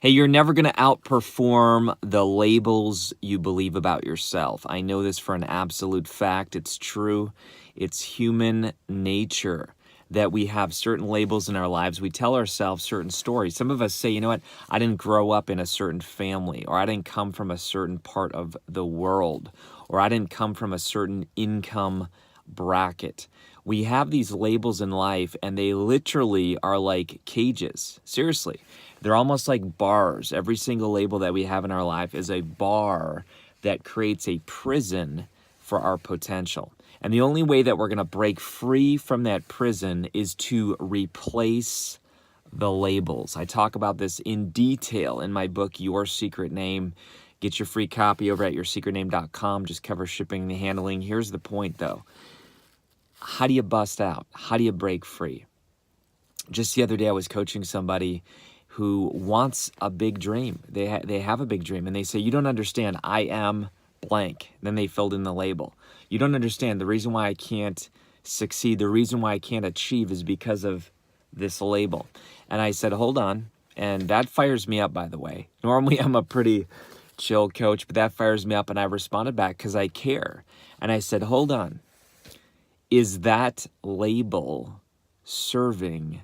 Hey, you're never going to outperform the labels you believe about yourself. I know this for an absolute fact. It's true. It's human nature that we have certain labels in our lives. We tell ourselves certain stories. Some of us say, you know what, I didn't grow up in a certain family, or I didn't come from a certain part of the world, or I didn't come from a certain income bracket. We have these labels in life, and they literally are like cages. Seriously. They're almost like bars. Every single label that we have in our life is a bar that creates a prison for our potential. And the only way that we're going to break free from that prison is to replace the labels. I talk about this in detail in my book, Your Secret Name. Get your free copy over at yoursecretname.com. Just cover shipping and handling. Here's the point, though. How do you bust out? How do you break free? Just the other day, I was coaching somebody who wants a big dream. They have a big dream, and they say, you don't understand, I am blank. Then they filled in the label. You don't understand, the reason why I can't succeed, the reason why I can't achieve is because of this label. And I said, hold on. And that fires me up, by the way. Normally, I'm a pretty chill coach, but that fires me up, and I responded back because I care. And I said, hold on. Is that label serving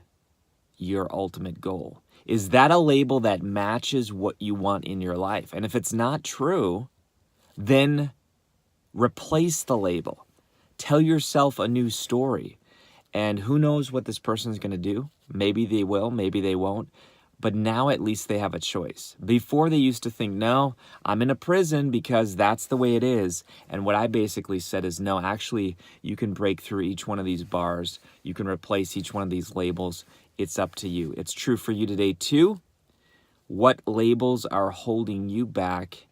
your ultimate goal? Is that a label that matches what you want in your life? And if it's not true, then replace the label. Tell yourself a new story. And who knows what this person is going to do? Maybe they will, maybe they won't. But now at least they have a choice. Before they used to think, no, I'm in a prison because that's the way it is. And what I basically said is, no, actually, you can break through each one of these bars. You can replace each one of these labels. It's up to you. It's true for you today too. What labels are holding you back?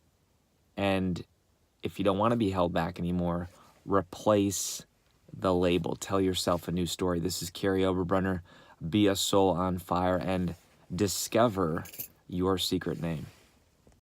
And if you don't want to be held back anymore, replace the label. Tell yourself a new story. This is Kary Oberbrunner. Be a soul on fire and discover your secret name.